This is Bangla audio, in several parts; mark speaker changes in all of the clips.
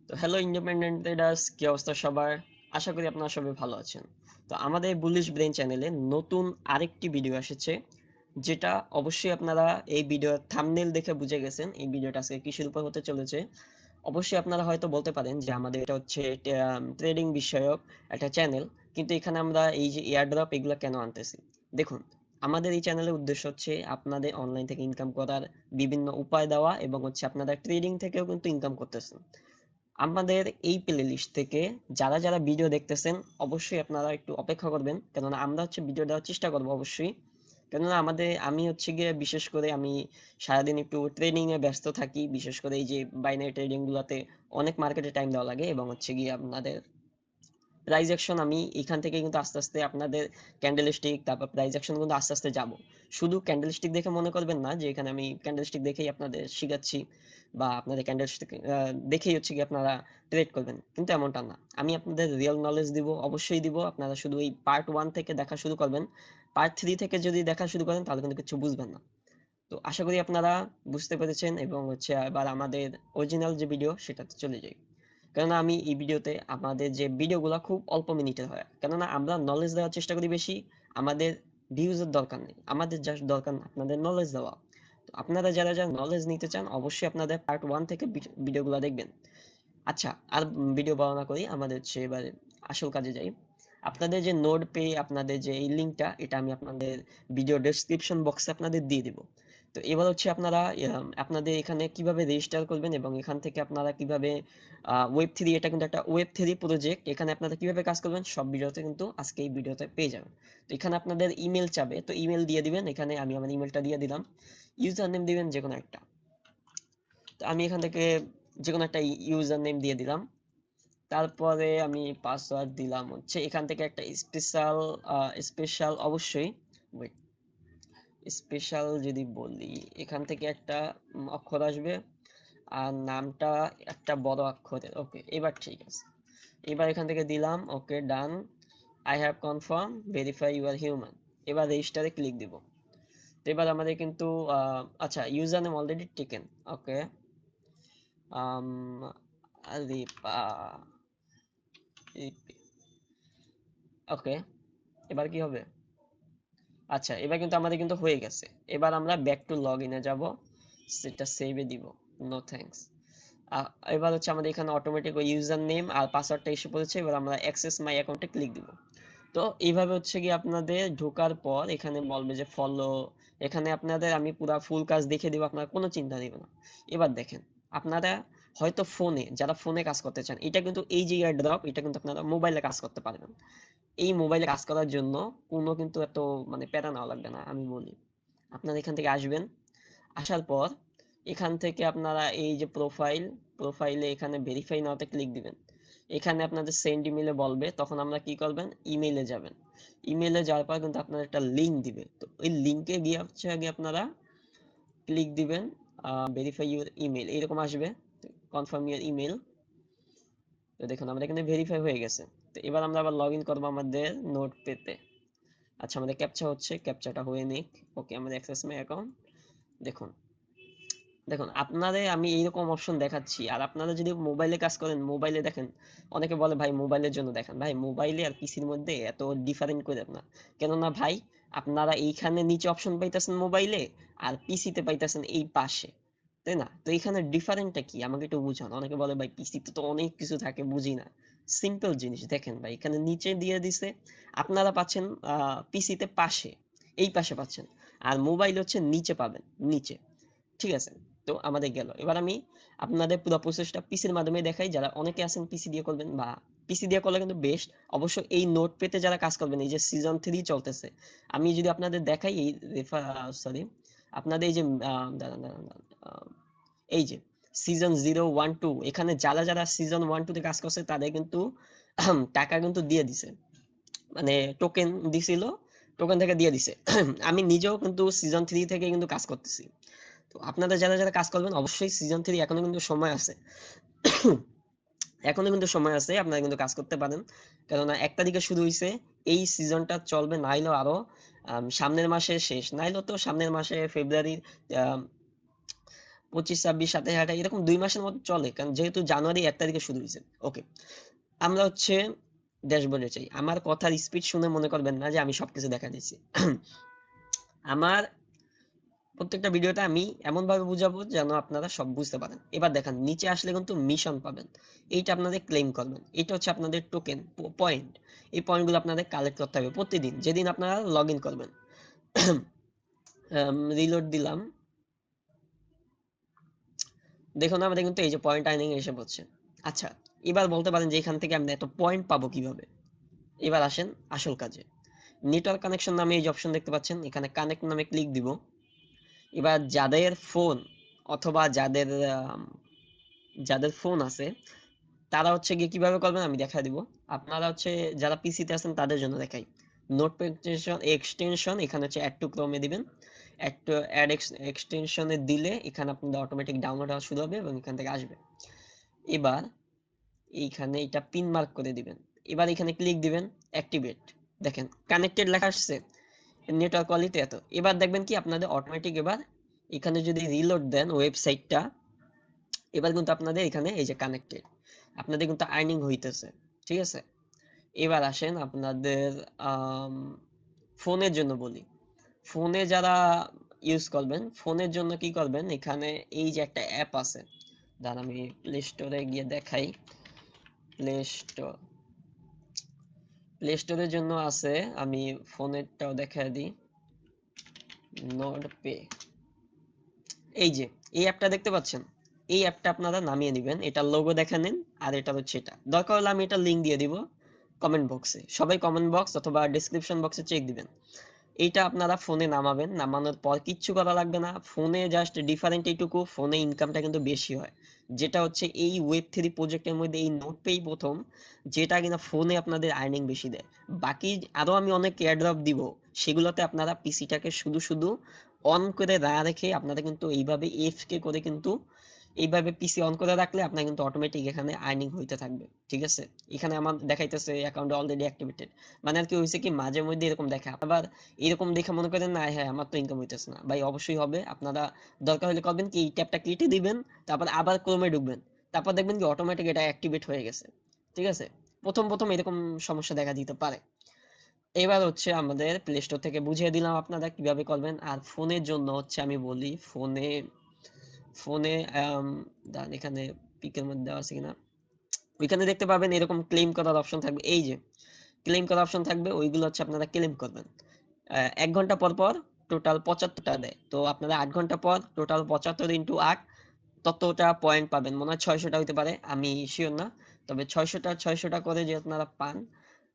Speaker 1: তো হ্যালো ইন্ডিপেন্ডেন্ট ট্রেডার্স, কি অবস্থা সবার? আশা করি আপনারা সবাই ভালো আছেন। তো আমাদের বুলিশ ব্রেন চ্যানেলে নতুন আরেকটি ভিডিও এসেছে, যেটা অবশ্যই আপনারা এই ভিডিওর থাম্বনেল দেখে বুঝে গেছেন এই ভিডিওটা আজকে কিসের উপর হতে চলেছে। অবশ্যই আপনারা হয়তো বলতে পারেন যে আমাদের এটা হচ্ছে ট্রেডিং বিষয়ক একটা চ্যানেল, কিন্তু এখানে আমরা এই যে এয়ারড্রপ এগুলো কেন আনতেছি? দেখুন, আমাদের এই চ্যানেলের উদ্দেশ্য হচ্ছে আপনাদের অনলাইন থেকে ইনকাম করার বিভিন্ন উপায় দেওয়া, এবং হচ্ছে আপনারা ট্রেডিং থেকেও কিন্তু ইনকাম করতেছেন। আমাদের এই প্লে লিস্ট থেকে যারা যারা ভিডিও দেখতেছেন, অবশ্যই আপনারা একটু অপেক্ষা করবেন, কেননা আমরা হচ্ছে ভিডিও দেওয়ার চেষ্টা করবো অবশ্যই। কেননা আমি হচ্ছে গিয়ে বিশেষ করে আমি সারাদিন একটু ট্রেডিং এ ব্যস্ত থাকি, বিশেষ করে এই যে বাইনারি ট্রেডিং গুলাতে অনেক মার্কেটে টাইম দেওয়া লাগে, এবং হচ্ছে গিয়ে আপনাদের প্রাইস অ্যাকশন আমি এখান থেকে কিন্তু আস্তে আস্তে আপনাদের ক্যান্ডেলস্টিক, তারপর প্রাইস অ্যাকশন কিন্তু আস্তে আস্তে যাব। শুধু ক্যান্ডেলস্টিক দেখে মনে করবেন না যে এখানে আমি ক্যান্ডেলস্টিক দেখেই আপনাদের শিখাচ্ছি, বা আপনাদের ক্যান্ডেলস্টিক দেখেই হচ্ছে কি আপনারা ট্রেড করবেন, কিন্তু এমনটা না। আমি আপনাদের রিয়েল নলেজ দিব, অবশ্যই দিব। আপনারা শুধু এই পার্ট 1 থেকে দেখা শুরু করবেন, পার্ট 3 থেকে যদি দেখা শুরু করেন তাহলে কিন্তু কিছু বুঝবেন না। তো আশা করি আপনারা বুঝতে পেরেছেন, এবং হচ্ছে এবার আমাদের অরিজিনাল যে ভিডিও সেটাতে চলে যাই। কেননা আমি এই ভিডিওতে আমাদের যে ভিডিওগুলো খুব অল্প মিনিটের হয়, কেননা আমরা নলেজ দেওয়ার চেষ্টা করি বেশি। আমাদের ভিউজের দরকার নেই, আমাদের জাস্ট দরকার আপনাদের নলেজ দেওয়া। তো আপনারা যারা যারা নলেজ নিতে চান, অবশ্যই আপনাদের পার্ট 1 থেকে ভিডিওগুলো দেখবেন। আচ্ছা, আর ভিডিও বর্ণনা করি, আমাদের হচ্ছে এবার আসল কাজে যাই। আপনাদের যে নোড পে, আপনাদের যে এই লিঙ্কটা, এটা আমি আপনাদের ভিডিও ডেসক্রিপশন বক্সে আপনাদের দিয়ে দিব। তো এবার হচ্ছে আপনারা আপনাদের এখানে কিভাবে রেজিস্টার করবেন, এবং এখান থেকে আপনারা কিভাবে ওয়েব থ্রি, এটা কিন্তু একটা ওয়েব থ্রি প্রজেক্ট, এখানে আপনারা কিভাবে কাজ করবেন সব ভিডিওতে কিন্তু আজকে এই ভিডিওতে পেয়ে যাবেন। তো এখানে আপনাদের ইমেল চাবে, তো ইমেল দিয়ে দিবেন। এখানে আমি আমার ইমেলটা দিয়ে দিলাম। ইউজার নেম দিবেন যে কোনো একটা। তো আমি এখান থেকে যে কোনো একটা ইউজার নেম দিয়ে দিলাম। তারপরে আমি পাসওয়ার্ড দিলাম হচ্ছে এখান থেকে একটা স্পেশাল, স্পেশাল অবশ্যই, ওয়েট, স্পেশাল যদি বলি, এখান থেকে একটা অক্ষর আসবে, আর নামটা একটা বড় অক্ষরের। ওকে, এবার ঠিক আছে। এবার এখান থেকে দিলাম okay, done, I have confirm, verify you are human. এবার রেজিস্টারে ক্লিক দিব। তো এবার আমাদের কিন্তু আচ্ছা, username already taken. Okay, Ripa, okay, এবার কি হবে? আচ্ছা, এবার কিন্তু আমাদের কিন্তু হয়ে গেছে। এবার আমরা ব্যাক টু লগ ইনে যাব, সেটা সেভে দিব। No thanks. এবার হচ্ছে আমাদের এখানে অটোমেটিক ওই ইউজার নেম আর পাসওয়ার্ডটা এসে পড়েছে। এবার আমরা অ্যাক্সেস মাই অ্যাকাউন্টে ক্লিক দিব। তো এইভাবে হচ্ছে কি আপনাদের ঢোকার পর এখানে বলবে যে ফলো। এখানে আপনাদের আমি পুরো ফুল কাজ দেখিয়ে দিব, আপনারা কোনো চিন্তা নেবেন না। এবার দেখেন, আপনারা হয়তো ফোনে, যারা ফোনে কাজ করতে চান, এটা কিন্তু এই যে এয়ারড্রপ, এটা কিন্তু আপনারা মোবাইলে কাজ করতে পারবেন। এই মোবাইলে কাজ করার জন্য কোনো কিন্তু এত মানে প্যারা নেওয়া লাগবে না। আমি বলি, আপনারা এখান থেকে আসবেন, আসার পর এখান থেকে আপনারা এই যে প্রোফাইলে এখানে ভেরিফাই নাওতে ক্লিক দিবেন। এখানে আপনাদের সেন্ড ইমেইলে বলবে, তখন আমরা কি করবেন, ইমেইলে যাবেন। ইমেইলে যাওয়ার পর কিন্তু আপনার একটা লিঙ্ক দিবে, তো ওই লিঙ্কে গিয়ে হচ্ছে আগে আপনারা ক্লিক দিবেন, ভেরিফাই ইউর ইমেল এরকম আসবে, কনফার্ম ইউর ইমেল। তো দেখুন আমরা এখানে ভেরিফাই হয়ে গেছে। তো এবার আমরা আবার লগ ইন করবো আমাদের নোট পেতে। আচ্ছা, আমাদের ক্যাপচা হচ্ছে, ক্যাপচাটা হয়ে নিক। ওকে, আমাদের অ্যাক্সেস মাই অ্যাকাউন্ট। দেখুন, দেখুন আপনাদের আমি এইরকম অপশন দেখাচ্ছি, আর আপনারা যদি মোবাইলে কাজ করেন, মোবাইলে দেখেন। অনেকে বলে ভাই মোবাইলের জন্য দেখেন, ভাই মোবাইলে আর পিসির মধ্যে এত ডিফারেন্ট করে না। কেননা ভাই, আপনারা এইখানে নিচে অপশন পাইতেছেন মোবাইলে, আর পিসিতে পাইতেছেন এই পাশে, তাই না? তো এইখানে ডিফারেন্টটা কি আমাকে একটু বুঝান। অনেকে বলে ভাই পিসিতে তো অনেক কিছু থাকে, বুঝি না। সিম্পল জিনিস দেখেন ভাই, এখানে নিচে দিয়ে দিছে, আপনারা পাচ্ছেন পিসিতে পাশে, এই পাশে পাচ্ছেন, আর মোবাইল হচ্ছে নিচে পাবেন, নিচে। ঠিক আছে? তো আমাদের গেল। এবার আমি আপনাদের পুরো প্রসেসটা পিসির মাধ্যমে দেখাই। যারা অনেকে আছেন পিসি দিয়ে করবেন, বা পিসি দিয়ে করলে কিন্তু বেস্ট। অবশ্য এই নোট পেতে যারা কাজ করবেন, এই যে সিজন 3 চলতেছে, আমি যদি আপনাদের দেখাই এই সরি, আপনাদের এই যে দাঁড়ান, এই যে সিজন 0 1 2, এখানে যারা যারা সিজন 1 2 তে কাজ করছে তাদের কিন্তু টাকা কিন্তু দিয়ে দিছে, মানে টোকেন দিছিল, টোকেন থেকে দিয়ে দিছে। আমি নিজেও কিন্তু সিজন 3 থেকে কিন্তু কাজ করতেছি। তো আপনারা যারা যারা কাজ করবেন, অবশ্যই সিজন 3 এখনো কিন্তু সময় আছে। এখনো কিন্তু সময় আছে, আপনারা কিন্তু কাজ করতে পারেন। কেননা 1 তারিখে শুরু হয়েছে, এই সিজনটা চলবে নাইলেও আরো সামনের মাসে শেষ, নাইলেও তো সামনের মাসে ফেব্রুয়ারির 25, 26, 27, 28 এরকম 2 মাসের মতো চলে, কারণ যেহেতু জানুয়ারি 1 তারিখে শুরু হয়েছে। ওকে, আমরা হচ্ছে ড্যাশবোর্ডে চাই। আমার কথার স্পিড শুনে মনে করবেন না যে আমি সবকিছু দেখা দিচ্ছি। আমার প্রত্যেকটা ভিডিওতে আমি এমন ভাবে বুঝাবো যেন আপনারা সব বুঝতে পারেন। এবার দেখেন নিচে আসলে কিন্তু মিশন পাবেন, এইটা আপনাদের ক্লেম করবেন। এটা হচ্ছে আপনাদের টোকেন পয়েন্ট। এই পয়েন্টগুলো আপনাদের কালেক্ট করতে হবে প্রতিদিন, যেদিন আপনারা লগ ইন করবেন। রিলোড দিলাম, দেখুন আমাদের কিন্তু এই যে পয়েন্ট আর্নিং এসে পড়ছে। আচ্ছা, এবার বলতে পারেন যে এখান থেকে আমরা এত পয়েন্ট পাবো কিভাবে। এবার আসেন আসল কাজে। নেটওয়ার্ক কানেকশন নামে এই যে অপশন দেখতে পাচ্ছেন, এখানে কানেক্ট নামে ক্লিক দিব। এবার যাদের ফোন অথবা যাদের ফোন আছে তারা হচ্ছে গিয়ে কিভাবে করবেন আমি দেখা দিব। আপনারা হচ্ছে যারা পিসিতে আছেন তাদের জন্য দেখাই। নোটপ্যাড এক্সটেনশন এখানে হচ্ছে অ্যাড টু ক্রোমে দিবেন। অ্যাড এক্সটেনশনে দিলে এখানে আপনাদের অটোমেটিক ডাউনলোড হওয়া শুরু হবে এবং এখান থেকে আসবে। এবার এইখানে এটা পিন মার্ক করে দিবেন। এবার এখানে ক্লিক দিবেন, অ্যাক্টিভেট। দেখেন কানেক্টেড লেখা আসছে, নেটওয়ার্ক কোয়ালিটি এত। এবার দেখবেন কি আপনাদের অটোমেটিক এবার এখানে যদি রিলোড দেন ওয়েবসাইটটা, এবার কিন্তু আপনাদের এখানে এই যে কানেক্টেড, আপনাদের কিন্তু আর্নিং হইতেছে। ঠিক আছে, এবার আসেন আপনাদের ফোনের জন্য বলি। ফোনে যারা ইউজ করবেন, ফোনের জন্য কি করবেন, এখানে এই যে একটা অ্যাপ আছে, দাঁড়ান আমি প্লে স্টোরে গিয়ে দেখাই। প্লে স্টোর, প্লে স্টোরের জন্য আছে, আমি ফোনেরটাও দেখাই দিই। নোট পে, এই যে এই অ্যাপটা দেখতে পাচ্ছেন, এই অ্যাপটা আপনারা নামিয়ে নেবেন। এটার লোগো দেখে নিন, আর এটা হচ্ছে এটা। দরকার হলে আমি এটা লিঙ্ক দিয়ে দিব কমেন্ট বক্সে। সবাই কমেন্ট বক্স অথবা ডেসক্রিপশন বক্সে চেক দিবেন। এইটা আপনারা ফোনে নামাবেন, নামানোর পর কিচ্ছু করা লাগবে না। ফোনে জাস্ট ডিফারেন্ট এইটুকু, ফোনে ইনকামটা কিন্তু বেশি হয়। যেটা হচ্ছে এই ওয়েব3 প্রজেক্টের মধ্যে এই নোটপেই প্রথম যেটা কিনা ফোনে আপনাদের আর্নিং বেশি দেয়। বাকি আরো আমি অনেক এয়ারড্রপ দিব, সেগুলোতে আপনারা পিসিটাকে শুধু শুধু অন করে না রেখে আপনারা কিন্তু এইভাবে এফকে করে কিন্তু এইভাবে পিসি অন করে রাখলে আপনার কিন্তু অটোমেটিক এখানে আর্নিং হইতে থাকবে। ঠিক আছে, এখানে আমার দেখাইতেছে অ্যাকাউন্ট অলরেডি অ্যাক্টিভেটেড। মানে আর কি হয়েছে কি মাঝে মধ্যে এরকম দেখা, আবার এরকম দেখে মনে করেন না হ্যাঁ আমার তো ইনকাম হইতেছে না, ভাই অবশ্যই হবে। আপনারা দরকার হলে করবেন কি, এই ট্যাবটা কেটে দিবেন, তারপর আবার ক্রোমে ঢুকবেন, তারপর দেখবেন কি অটোমেটিক এটা অ্যাক্টিভেট হয়ে গেছে। ঠিক আছে, প্রথম প্রথম এরকম সমস্যা দেখা দিতে পারে। এবার হচ্ছে আমাদের প্লে স্টোর থেকে বুঝিয়ে দিলাম আপনারা কিভাবে করবেন। আর ফোনের জন্য হচ্ছে আমি বলি, ফোনে ফোনে দাঁড়ান এখানে পিকের মধ্যে দেওয়া আছে কিনা, ওইখানে দেখতে পাবেন এরকম ক্লেম করার অপশন থাকবে। এই যে ক্লেম করার অপশন থাকবে, ওইগুলো হচ্ছে আপনারা ক্লেম করবেন। 1 ঘন্টা পর পর টোটাল 75টা দেয়, তো আপনারা 8 ঘন্টা পর টোটাল 75 ইন্টু 8 ততটা পয়েন্ট পাবেন। মনে হয় 600টা হইতে পারে, আমি শিওর না। তবে 600টা করে যে আপনারা পান,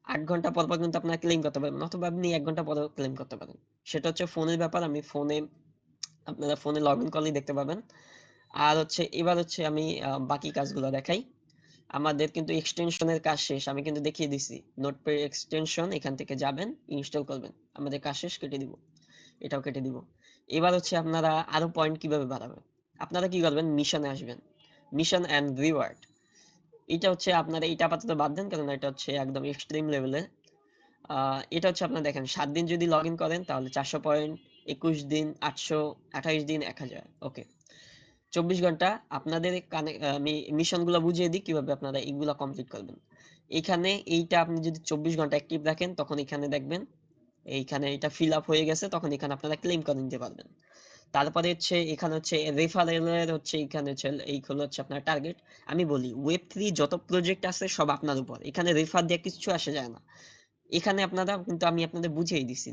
Speaker 1: 8 ঘন্টা পর পর কিন্তু আপনারা ক্লেম করতে পারবেন, অথবা আপনি 1 ঘন্টা পর ক্লেম করতে পারেন। সেটা হচ্ছে ফোনের ব্যাপার, আমি ফোনে আপনারা ফোনে লগ ইন করলেই দেখতে পাবেন। আর হচ্ছে এবার হচ্ছে আমি বাকি কাজগুলো দেখাই। আমাদের কিন্তু এক্সটেনশনের কাজ শেষ, আমি কিন্তু দেখিয়ে দিছি। নোটপ্যাড এক্সটেনশন এখান থেকে যাবেন, ইনস্টল করবেন। আমাদের কাজ শেষ, কেটে দিব, এটাও কেটে দিব। এবার হচ্ছে আপনারা আরো পয়েন্ট কিভাবে বাড়াবেন, আপনারা কি করবেন, মিশনে আসবেন। মিশন এন্ড রিওয়ার্ড, এটা হচ্ছে আপনারা এটা আপাতত বাদ দেন, কারণ এটা হচ্ছে একদম এক্সট্রিম লেভেলে। এটা হচ্ছে আপনারা দেখেন 7 দিন যদি লগ ইন করেন তাহলে 400 পয়েন্ট, 21 দিন 800, 28 দিন 1000। ওকে, 24 ঘন্টা আপনাদের আমি মিশন গুলো বুঝিয়ে দিই কিভাবে আপনারা এইগুলা কমপ্লিট করবেন। এখানে এইটা আপনি যদি 24 ঘন্টা অ্যাক্টিভ রাখেন, তখন এখানে দেখবেন এইখানে এটা ফিল আপ হয়ে গেছে, তখন এখানে আপনারা ক্লেম করে নিতে পারবেন। তারপরে হচ্ছে এখানে হচ্ছে রেফারেলের হচ্ছে এখানে হচ্ছে এইগুলো হচ্ছে আপনার টার্গেট। আমি বলি ওয়েব3 যত প্রজেক্ট আছে সব আপনার উপর, এখানে রেফার দিয়ে কিছু আসে যায় না। এখানে আপনারা কিন্তু আমি আপনাদের বুঝিয়ে দিছি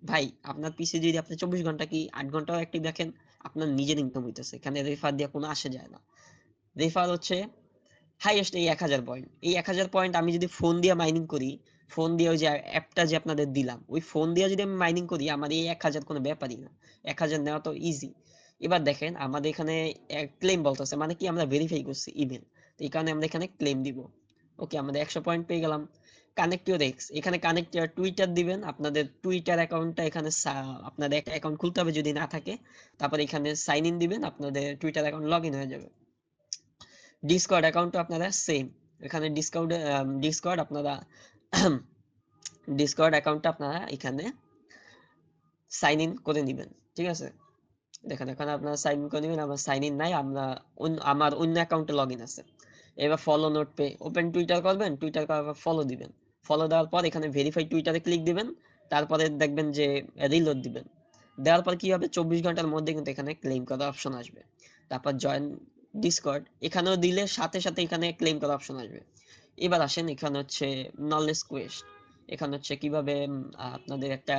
Speaker 1: ভাই, আপনার পিসি যদি আপনি 24 ঘন্টা কি 8 ঘন্টাও অ্যাক্টিভ রাখেন, আপনার নিজের ইনকাম হইতেছে, এখানে রেফার দিয়ে কোনো আসে যায় না। রেফার হচ্ছে হাইয়েস্ট এই 1000 পয়েন্ট, এই 1000 পয়েন্ট আমি যদি ফোন দিয়ে মাইনিং করি, ফোন দিয়ে ওই যে অ্যাপটা যে আপনাদের দিলাম ওই ফোন দিয়ে যদি আমি মাইনিং করি, আমার এই 1000 কোনো ব্যাপারই না। 1000 নেওয়া তো ইজি। এবার দেখেন আমাদের এখানে ক্লেম বলতেছে, মানে কি আমরা ভেরিফাই করছি ইমেল, তো এই কারণে আমরা এখানে ক্লেম দিব। ওকে, আমাদের 100 পয়েন্ট পেয়ে গেলাম। কানেক্ট ইউর এক্স, এখানে কানেক্ট ইউর টুইটার দিবেন। আপনাদের টুইটার অ্যাকাউন্টটা এখানে আপনাদের একটা অ্যাকাউন্ট খুলতে হবে যদি না থাকে, তারপর এখানে সাইন ইন দিবেন, আপনাদের টুইটার অ্যাকাউন্ট লগ ইন হয়ে যাবে। ডিসকর্ড অ্যাকাউন্টও আপনারা সেম, এখানে ডিসকর্ড আপনারা ডিসকর্ড অ্যাকাউন্টটা আপনারা এখানে সাইন ইন করে নেবেন। ঠিক আছে, দেখেন এখন আপনারা সাইন ইন করে নেবেন, আমার সাইন ইন নাই, আমার অন্য অ্যাকাউন্টে লগ ইন আছে। এবার follow note pay open Twitter করবেন, টুইটার করার পর ফলো দিবেন। ফলো দেওয়ার পর এখানে ভেরিফাই টুইটারে ক্লিক দিবেন, তারপরে দেখবেন যে রিলোড দিবেন। দেওয়ার পর কি হবে, 24 ঘন্টার মধ্যে কিন্তু এখানে ক্লেম করার অপশন আসবে। তারপর জয়েন ডিসকর্ড এখানেও দিলে সাথে সাথে এখানে ক্লেম করার অপশন আসবে। এবার আসেন এখানে হচ্ছে নলেজ কোয়েস্ট, এখানে হচ্ছে কিভাবে আপনাদের একটা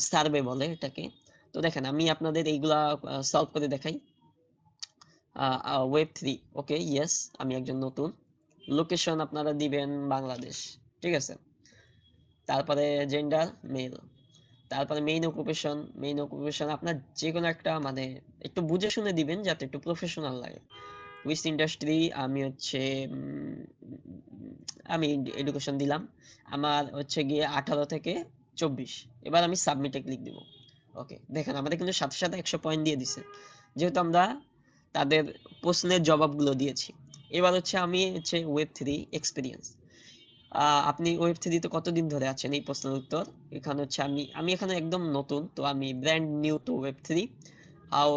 Speaker 1: সার্ভে বলে এটাকে। তো দেখেন আমি আপনাদের এইগুলা সলভ করে দেখাই। ওয়েব 3, ওকে ইয়েস, আমি একজন নতুন। লোকেশন আপনারা দিবেন বাংলাদেশ, ঠিক আছে। তারপরে জেন্ডার মেল, তারপরে মেইন অকুপেশন আপনার যে কোনো একটা মানে একটু বুঝে শুনে দিবেন যাতে একটু প্রফেশনাল লাগে। উইচ ইন্ডাস্ট্রি, আমি হচ্ছে আমি এডুকেশন দিলাম, আমার হচ্ছে গিয়ে 18 থেকে 24। এবার আমি সাবমিটে ক্লিক দিব। ওকে দেখেন আমাদের কিন্তু সাথে সাথে 100 পয়েন্ট দিয়ে দিছে, যেহেতু আমরা তাদের প্রশ্নের জবাবগুলো দিয়েছি। এবার হচ্ছে আমি হচ্ছে ওয়েব 3 এক্সপিরিয়েন্স। আপনি ওয়েব 3 তে কতদিন ধরে আছেন, এই প্রশ্নের উত্তর। এখানে হচ্ছে আমি এখানে একদম নতুন, তো আমি brand new to web 3। How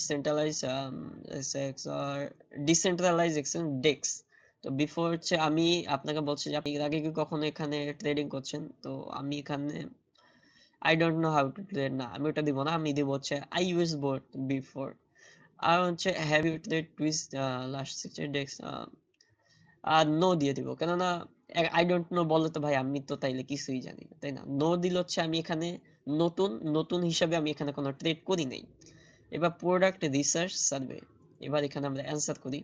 Speaker 1: centralise আর ডিসেন্ট্রালাইজ এক্সচেঞ্জ ডেক্স। তো বিফোর হচ্ছে আমি আপনাকে বলছি যে আপনি এর আগে কি কখনো এখানে ট্রেডিং করছেন, তো আমি এখানে I don't know how to trade, না আমি ওটা দিব না, আমি দিব হচ্ছে আই ইউজ বোট বিফোর। আর হচ্ছে have you trade twist last 60 decks, আর নো দিয়ে দিব, কেননা আই ডোন্ট নো বলে তো ভাই আমি তো তাইলে কিছুই জানি না, তাই না। নো দিল হচ্ছে আমি এখানে নতুন নতুন হিসাবে আমি এখানে কোনো ট্রেড করি নাই। এবার প্রোডাক্ট রিসার্চ সার্ভে, এবার এখানে আমরা অ্যান্সার করি।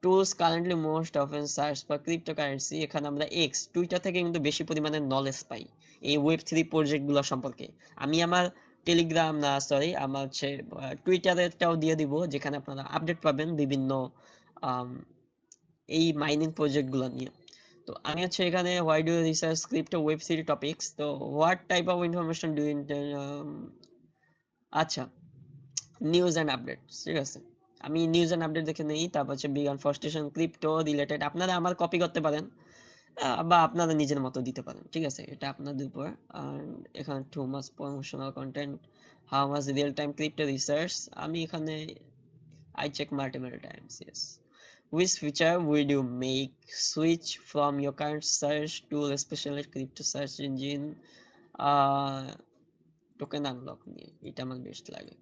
Speaker 1: Tools currently most often search for cryptocurrency, এখানে আমরা এক্স টুইটার থেকে কিন্তু বেশি পরিমাণে নলেজ পাই এই ওয়েব 3 প্রজেক্ট গুলো সম্পর্কে। আমি আমার টেলিগ্রাম না সরি আমার হচ্ছে টুইটারেরটাও দিয়ে দিব, যেখানে আপনারা আপডেট পাবেন বিভিন্ন আম, এই মাইনিং প্রজেক্ট গুলো নিয়ে। তো আমি হচ্ছে এখানে why do research crypto web 3 topics, তো what type of information do you, আচ্ছা নিউজ অ্যান্ড আপডেট, ঠিক আছে। আমি নিউজ অ্যান্ড আপডেট দেখে নেই, তারপর হচ্ছে বিগ আনফরস্টেশন ক্রিপ্টো রিলেটেড আপনারা আমার কপি করতে পারেন, বা আপনারা নিজের মতো দিতে পারেন, ঠিক আছে, এটা আপনাদের উপর। আর এখানে to mass promotional content, how mass real time crypto research, আমি এখানে I check multiple times, yes. Which feature would you make switch from your current search tool, especially crypto search engine? Ah token unlock নিয়ে এটা আমার বেস্ট লাগে।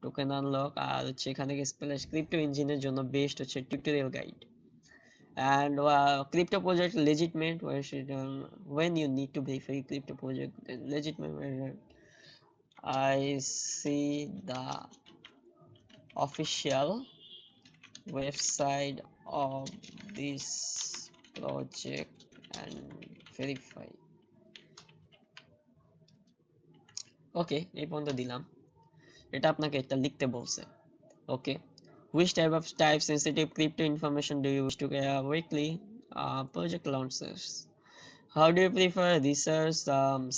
Speaker 1: টোকেন আনলক আর হচ্ছে এখানে স্পেশাল ক্রিপ্টো ইঞ্জিনের জন্য বেস্ট হচ্ছে tutorial guide. And crypto project legitimate when you need to verify crypto project legitimate. I see the official website of this project and verify. ওকে এই পর্যন্ত দিলাম, এটা আপনাকে এটা লিখতে বলছে। ওকে, which type sensitive crypto information do you wish to get weekly project launches? How do you prefer research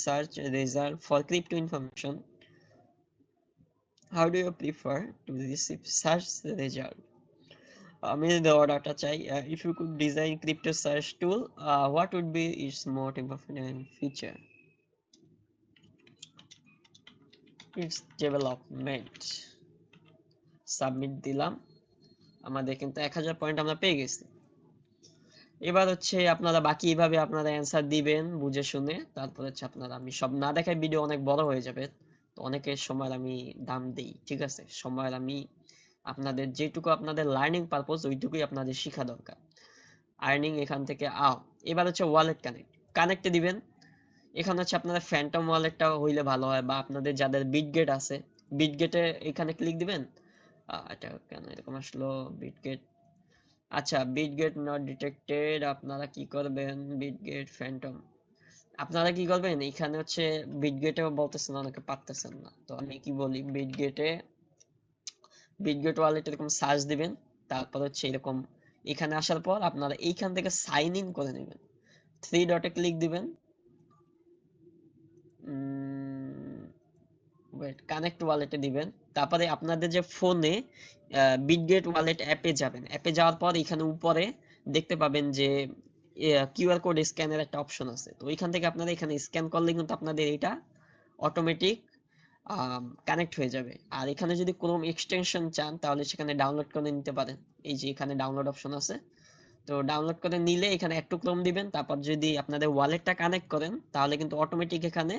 Speaker 1: search result for crypto information? How do you prefer to receive search result? আমি যদি অর্ডারটা চাই, if you could design crypto search tool, what would be its most important feature? Its development. Submit দিলাম, আমাদের কিন্তু 1000 পয়েন্ট আমরা পেয়ে গেছি। এবার হচ্ছে আপনারা বাকি এইভাবে আপনারা অ্যান্সার দিবেন বুঝে শুনে, তারপর হচ্ছে আপনারা, আমি সব না দেখায় ভিডিও অনেক বড় হয়ে যাবে, তো অনেকের সময় আমি দাম দেই, ঠিক আছে, সময় আমি আপনাদের যেটুকু আপনাদের লার্নিং পারপোজ ওইটুকুই আপনাদের শেখা দরকার। আর্নিং এখান থেকে এবার হচ্ছে ওয়ালেট কানেক্টে দিবেন। এখানে হচ্ছে আপনারা ফ্যান্টম ওয়ালেটটা হইলে ভালো হয়, বা আপনাদের যাদের বিটগেট আছে বিটগেটে এখানে ক্লিক দিবেন। এটা কেন এরকম আসলো, বিটগেট, আচ্ছা বিটগেট নট ডিটেক্টেড, আপনারা কি করবেন, বিটগেট ফ্যান্টম, আপনারা কি করবেন এখানে হচ্ছে বিটগেটেও বলতেছেন অনেকে পারতেছেন না, তো আমি কি বলি, বিটগেট ওয়ালেট এরকম সার্চ দিবেন, তারপর হচ্ছে এরকম এখানে আসার পর আপনারা এইখান থেকে সাইন ইন করে নেবেন, 3 ডটে ক্লিক দিবেন, ওয়েট কানেক্ট ওয়ালেটে দিবেন, তারপরে আপনাদের যে ফোনে বিটগেট ওয়ালেট অ্যাপে যাবেন, অ্যাপে যাওয়ার পর এখানে উপরে দেখতে পাবেন যে কিউআর কোড স্ক্যানের একটা অপশন আছে, তো এখান থেকে আপনারা এখানে স্ক্যান করলে কিন্তু আপনাদের এটা অটোমেটিক কানেক্ট হয়ে যাবে। আর এখানে যদি ক্রোম এক্সটেনশন চান তাহলে সেখানে ডাউনলোড করে নিতে পারেন। এই যে এখানে ডাউনলোড অপশন আছে, তো ডাউনলোড করে নিলে এখানে একটু ক্রোম দিবেন, তারপর যদি আপনাদের ওয়ালেটটা কানেক্ট করেন তাহলে কিন্তু অটোমেটিক এখানে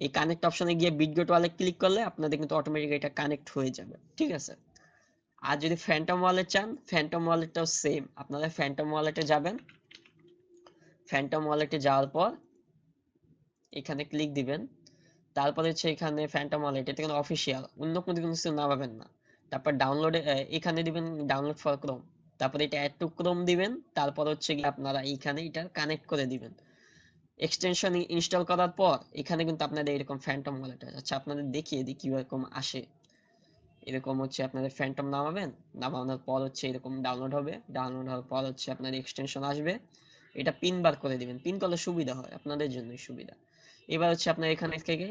Speaker 1: এই কানেক্ট অপশনে গিয়ে বিটগেট ওয়ালেট ক্লিক করলে আপনাদের কিন্তু অটোমেটিক এটা কানেক্ট হয়ে যাবে, ঠিক আছে। আর যদি ফ্যান্টম ওয়ালেট চান, ফ্যান্টম ওয়ালেটটাও সেম, আপনারা ফ্যান্টম ওয়ালেটে যাবেন, ফ্যান্টম ওয়ালেটে যাওয়ার পর এখানে ক্লিক দিবেন, তারপরে হচ্ছে এখানে ফ্যান্টম ওয়ালেট, এটা কিন্তু অফিসিয়াল, অন্য কোনো কিছু নামাবেন না। তারপর ডাউনলোডে এখানে দিবেন ডাউনলোড ফর ক্রোম, তারপরে এটা অ্যাড টু ক্রোম দিবেন, তারপর হচ্ছে কি আপনারা এইখানে এটা কানেক্ট করে দিবেন। এক্সটেনশন ইনস্টল করার পর এখানে কিন্তু আপনাদের এরকম ফ্যান্টম ওয়ালেট আছে। আচ্ছা আপনাদের দেখিয়ে দিই কিরকম আসে। এরকম হচ্ছে আপনাদের ফ্যান্টম নামাবেন, নামানোর পর হচ্ছে এরকম ডাউনলোড হবে, ডাউনলোড হওয়ার পর হচ্ছে আপনাদের এক্সটেনশন আসবে, এটা পিন বার করে দিবেন, পিন করলে সুবিধা হয়, আপনাদের জন্যই সুবিধা। এবার হচ্ছে আপনার এখানে থেকে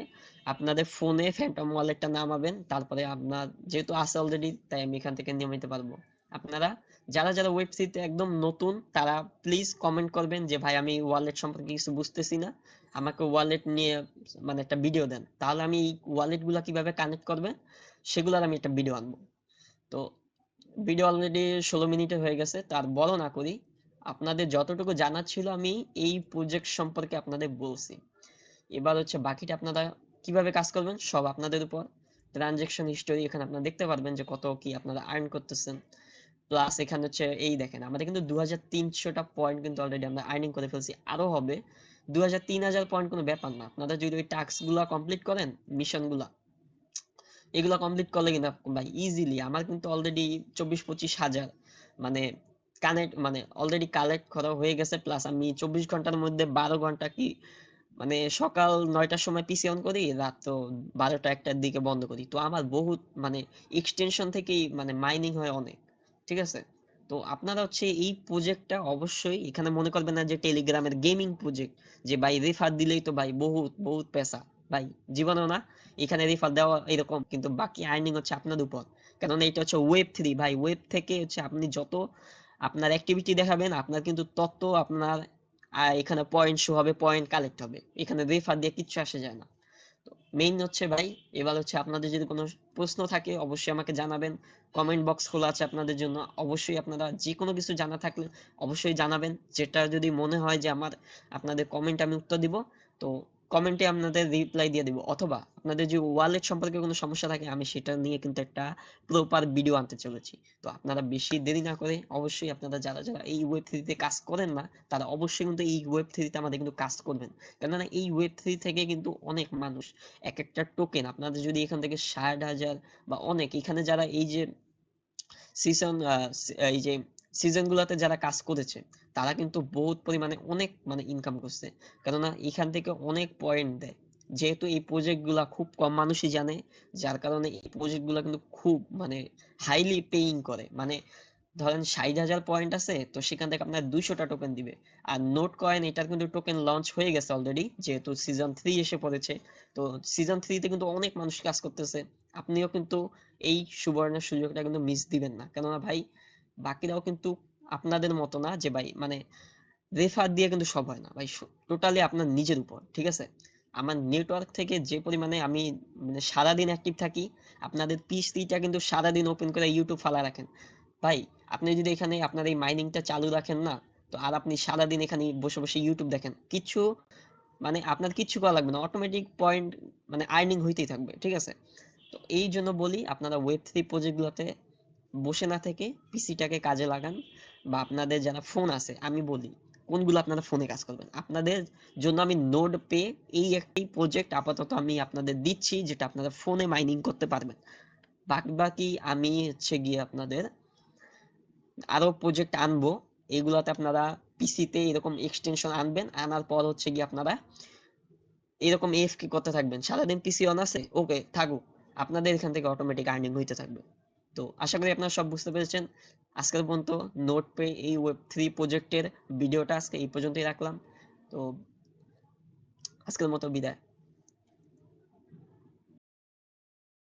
Speaker 1: আপনাদের ফোনে ফ্যান্টম ওয়ালেটটা নামাবেন, তারপরে আপনার যেহেতু আছে অলরেডি তাই আমি এখান থেকে নিয়ে নিতে পারবো। আপনারা যারা যারা ওয়েব থ্রিতে একদম নতুন তারা প্লিজ কমেন্ট করবেন যে ভাই আমি ওয়ালেট সম্পর্কে কিছু বুঝতেছি না, আমাকে ওয়ালেট নিয়ে মানে একটা ভিডিও দেন, তাহলে আমি এই ওয়ালেট গুলা কিভাবে কানেক্ট করবে সেগুলোর আমি একটা ভিডিও আনবো। তো ভিডিও অলরেডি 16 মিনিটের হয়ে গেছে, তার বড় না করি, আপনাদের যতটুকু জানার ছিল আমি এই প্রজেক্ট সম্পর্কে আপনাদের বলছি। এবার হচ্ছে বাকিটা আপনারা কিভাবে কাজ করবেন সব আপনাদের উপর। ট্রানজেকশন হিস্টোরি এখানে আপনারা দেখতে পারবেন যে কত কি আপনারা আর্ন করতেছেন, প্লাস এখানে হচ্ছে এই দেখেন আমাদের কিন্তু 2300টা পয়েন্ট কিন্তু অলরেডি আমরা আর্নিং করে ফেলছি, আরো হবে 2000 3000 পয়েন্ট, কোনো ব্যাপার না। আপনারা যদি ওই টাস্ক গুলা কমপ্লিট করেন, মিশন গুলা এগুলো কমপ্লিট করলে কিন্তু ভাই ইজিলি আমার কিন্তু অলরেডি 24-25 হাজার মানে কানেক্ট মানে অলরেডি কালেক্ট করা হয়ে গেছে, প্লাস আমি 24 ঘন্টার মধ্যে 12 ঘন্টা কি মানে সকাল 9টার সময় পিসি অন করি, রাত তো 12টা 1টার দিকে বন্ধ করি, তো আমার বহুত মানে এক্সটেনশন থেকেই মানে মাইনিং হয় অনেক, ঠিক আছে। তো আপনারা হচ্ছে এই প্রজেক্টটা অবশ্যই এখানে মনে করবেন না যে টেলিগ্রামের গেমিং প্রজেক্ট, যে ভাই রেফার দিলেই তো ভাই বহুত বহুত পয়সা, ভাই জীবনেও না, এখানে রেফার দেওয়া এরকম, কিন্তু বাকি আর্নিং হচ্ছে আপনার উপর, কারণ এটা হচ্ছে ওয়েব থ্রি ভাই, ওয়েব থেকে হচ্ছে আপনি যত আপনার অ্যাক্টিভিটি দেখাবেন আপনার কিন্তু তত আপনার এখানে পয়েন্ট শো হবে, পয়েন্ট কালেক্ট হবে, এখানে রেফার দিয়ে কিচ্ছু আসে যায় না। তো মেইন হচ্ছে ভাই, এবার হচ্ছে আপনাদের যদি কোনো প্রশ্ন থাকে অবশ্যই আমাকে জানাবেন, কমেন্ট বক্স খোলা আছে আপনাদের জন্য, অবশ্যই আপনারা যে কোনো কিছু জানা থাকলে অবশ্যই জানাবেন, যেটা যদি মনে হয় যে আমার আপনাদের কমেন্ট আমি উত্তর দিব, তো কমেন্টে আপনাদের রিপ্লাই দিয়ে দিব, অথবা আপনাদের যে ওয়ালেট সম্পর্কে কোনো সমস্যা থাকে আমি সেটা নিয়ে কিন্তু একটা প্রপার ভিডিও আনতে চলেছি। তো আপনারা বেশি দেরি না করে অবশ্যই আপনারা যারা যারা এই ওয়েব থ্রিতে কাজ করেন না তারা অবশ্যই কিন্তু এই ওয়েব থ্রিতে আমাদের কিন্তু কাজ করবেন, কেননা এই ওয়েব থ্রি থেকে কিন্তু অনেক মানুষ এক একটা টোকেন আপনাদের যদি এখান থেকে 60,000 বা অনেক এখানে যারা এই যে সিজন এই যে সিজন গুলাতে যারা কাজ করেছে তারা কিন্তু বহুত পরিমাণে অনেক মানে ইনকাম করছে, কেননা এখান থেকে অনেক পয়েন্ট দেয়, যেহেতু এই প্রজেক্ট গুলা খুব কম মানুষই জানে, যার কারণে এই প্রজেক্ট গুলা কিন্তু খুব মানে হাইলি পেইং করে, মানে ধরেন 60,000 পয়েন্ট আছে তো সেখান থেকে আপনার 200টা টোকেন দিবে। আর নোট কয়েন এটার কিন্তু টোকেন লঞ্চ হয়ে গেছে অলরেডি, যেহেতু সিজন 3 এসে পড়েছে, তো সিজন 3তে কিন্তু অনেক মানুষ কাজ করতেছে, আপনিও কিন্তু এই সুবর্ণের সুযোগটা কিন্তু মিস দিবেন না, কেননা ভাই বাকিরাও কিন্তু আপনাদের মতো না যে ভাই মানে রেফার দিয়ে কিন্তু সব হয় না ভাই, টোটালি আপনার নিজের উপর, ঠিক আছে। আমার নেটওয়ার্ক থেকে যে পরিমাণে আমি মানে সারাদিন অ্যাক্টিভ থাকি, আপনাদের পিসিটা কিন্তু সারাদিন ওপেন করে ইউটিউব ফালা রাখেন ভাই, আপনি যদি এখানে আপনার এই মাইনিংটা চালু রাখেন না, তো আর আপনি সারাদিন এখানে বসে বসে ইউটিউব দেখেন, কিছু মানে আপনার কিচ্ছু করা লাগবে না, অটোমেটিক পয়েন্ট মানে আর্নিং হইতেই থাকবে, ঠিক আছে। তো এই জন্য বলি আপনারা ওয়েব 3 প্রজেক্ট গুলোতে বসে না থেকে পিসিটাকে কাজে লাগান, বা আপনাদের যারা ফোন আছে আমি বলি কোনগুলো আপনারা ফোনে কাজ করবেন, আপনাদের জন্য আমি নোড পে এই একটি প্রজেক্ট আপাতত আমি আপনাদের দিচ্ছি যেটা আপনারা ফোনে মাইনিং করতে পারবেন, বাকি বাকি আমি হচ্ছে গিয়ে আপনাদের আরো প্রজেক্ট আনবো, এগুলাতে আপনারা পিসিতে এরকম এক্সটেনশন আনবেন, আনার পর হচ্ছে গিয়ে আপনারা এরকম এফকে করতে থাকবেন, সারাদিন পিসি অন আছে ওকে থাকুক, আপনাদের এখান থেকে অটোমেটিক আর্নিং হইতে থাকবে। তো আশা করি আপনারা সব বুঝতে পেরেছেন। আজকের পর্যন্ত নোট পে এই ওয়েব 3 প্রজেক্টের ভিডিওটা আজকে এই পর্যন্তই রাখলাম। তো আজকের মতো বিদায়।